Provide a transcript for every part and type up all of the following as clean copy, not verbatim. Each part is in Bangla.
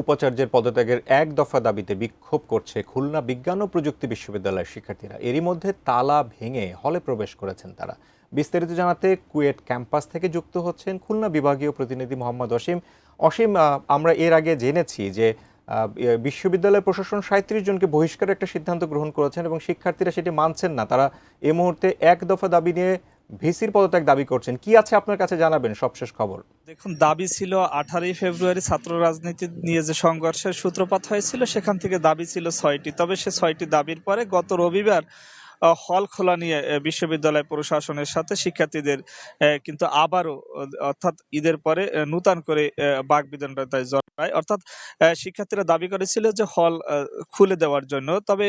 উপাচার্যের পদত্যাগের এক দফা দাবিতে বিক্ষোভ করছে খুলনা বিজ্ঞান ও প্রযুক্তি বিশ্ববিদ্যালয়ের শিক্ষার্থীরা। এরই মধ্যে তালা ভেঙে হলে প্রবেশ করেছেন তারা। বিস্তারিত জানাতে কুয়েট ক্যাম্পাস থেকে যুক্ত হচ্ছেন খুলনা বিভাগীয় প্রতিনিধি মোহাম্মদ অসীম। অসীম, আমরা এর আগে জেনেছি যে বিশ্ববিদ্যালয় প্রশাসন ৩৭ জনকে বহিষ্কারের একটা সিদ্ধান্ত গ্রহণ করেছেন এবং শিক্ষার্থীরা সেটি মানছেন না। তারা এই মুহূর্তে এক দফা দাবি নিয়ে ভিসির পদত্যাগ দাবি করছেন। কি আছে আপনার কাছে জানাবেন সবশেষ খবর? দেখুন, দাবি ছিল 18ই ফেব্রুয়ারি ছাত্র রাজনীতি নিয়ে যে সংঘর্ষের সূত্রপাত হয়েছিল সেখান থেকে দাবি ছিল 6টি। তবে সে 6টি দাবির পরে গত রবিবার হল খোলা নিয়ে বিশ্ববিদ্যালয় প্রশাসনের সাথে শিক্ষার্থীদের কিন্তু আবারও অর্থাৎ ঈদের পরে নূতন করে বাকবিতণ্ডায় জড়ায়। অর্থাৎ শিক্ষার্থীরা দাবি করেছিল যে হল খুলে দেওয়ার জন্য। তবে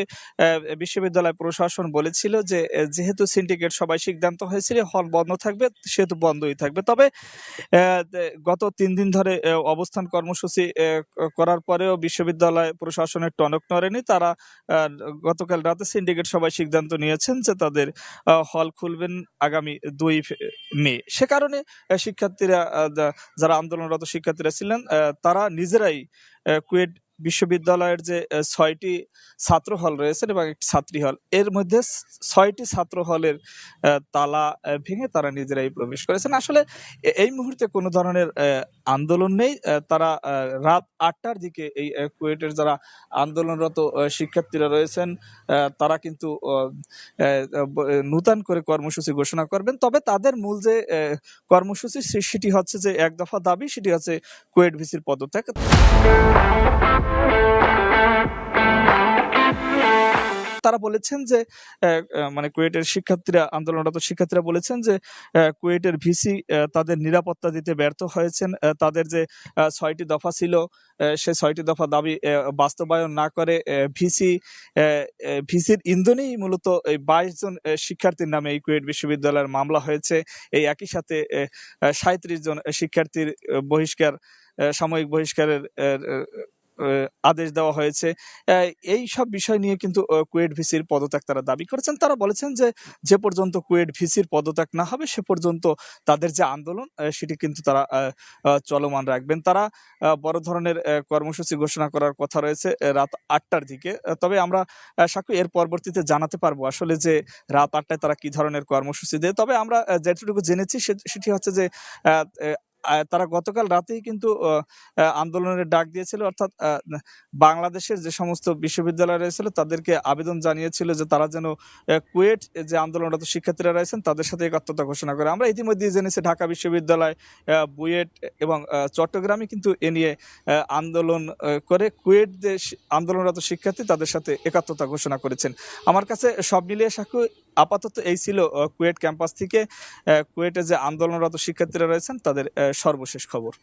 বিশ্ববিদ্যালয় প্রশাসন বলেছিল যে যেহেতু সিন্ডিকেট সবাই সিদ্ধান্ত হয়েছিল হল বন্ধ থাকবে, সেহেতু বন্ধই থাকবে। তবে গত 3 দিন ধরে অবস্থান কর্মসূচি করার পরেও বিশ্ববিদ্যালয় প্রশাসনের টনক নড়েনি। তারা গতকাল রাতে সিন্ডিকেট সবাই সিদ্ধান্ত নিয়েছেন যে তাদের হল খুলবেন আগামী 2 মে। সে কারণে শিক্ষার্থীরা যারা আন্দোলনরত শিক্ষার্থীরা ছিলেন তারা নিজেরাই কুয়েট বিশ্ববিদ্যালয়ের যে 6টি ছাত্র হল রয়েছে এবং একটি ছাত্রী হল, এর মধ্যে 6টি ছাত্র হলের তালা ভেঙে তারা নিজেরাই প্রবেশ করেছেন। আসলে এই মুহূর্তে কোনো ধরনের আন্দোলন নেই। তারা রাত 8টার দিকে এই কুয়েটের যারা আন্দোলনরত শিক্ষার্থীরা রয়েছেন তারা কিন্তু নূতন করে কর্মসূচি ঘোষণা করবেন। তবে তাদের মূল যে কর্মসূচি সেটি হচ্ছে যে এক দফা দাবি, সেটি হচ্ছে কুয়েট ভিসির পদত্যাগ। তারা বলেছেন যে মানে কুয়েটের শিক্ষার্থীরা আন্দোলনরত শিক্ষার্থীরা বলেছেন যে কুয়েটের ভিসি তাদের নিরাপত্তা দিতে ব্যর্থ হয়েছেন। তাদের যে 6টি দফা ছিল সেই 6টি দফা দাবি বাস্তবায়ন না করে ভিসির ইন্ধনেই মূলত এই 22 জন শিক্ষার্থীর নামে এই কুয়েট বিশ্ববিদ্যালয়ের মামলা হয়েছে। এই একই সাথে 37 জন শিক্ষার্থীর সাময়িক বহিষ্কারের আদেশ দেওয়া হয়েছে। এই সব বিষয় নিয়ে কিন্তু কুয়েট ভিসির পদত্যাগ তারা দাবি করেছেন। তারা বলেছেন যে পর্যন্ত কুয়েট ভিসির পদত্যাগ না হবে সে পর্যন্ত তাদের যে আন্দোলন সেটি কিন্তু তারা চলমান রাখবেন। তারা বড় ধরনের কর্মসূচি ঘোষণা করার কথা রয়েছে রাত 8টার দিকে। তবে আমরা সাক্ষী এর পরবর্তীতে জানাতে পারবো আসলে যে রাত 8টায় তারা কি ধরনের কর্মসূচি দেয়। তবে আমরা যেটুকু জেনেছি সেটি হচ্ছে যে তারা গতকাল রাতেই কিন্তু আন্দোলনের ডাক দিয়েছিল। অর্থাৎ বাংলাদেশের যে সমস্ত বিশ্ববিদ্যালয় রয়েছিল তাদেরকে আবেদন জানিয়েছিল যে তারা যেন কুয়েট যে আন্দোলনরত শিক্ষার্থীরা রয়েছেন তাদের সাথে একাত্মতা ঘোষণা করে। আমরা ইতিমধ্যে জেনেছি ঢাকা বিশ্ববিদ্যালয়, বুয়েট এবং চট্টগ্রামে কিন্তু এ নিয়ে আন্দোলন করে কুয়েট যে আন্দোলনরত শিক্ষার্থী তাদের সাথে একাত্মতা ঘোষণা করেছেন। আমার কাছে সব মিলিয়ে সাক্ষ্য আপাতত এই ছিল কুয়েট ক্যাম্পাস থেকে কুয়েটে যে আন্দোলনরত শিক্ষার্থীরা রয়েছেন তাদের সর্বশেষ খবর।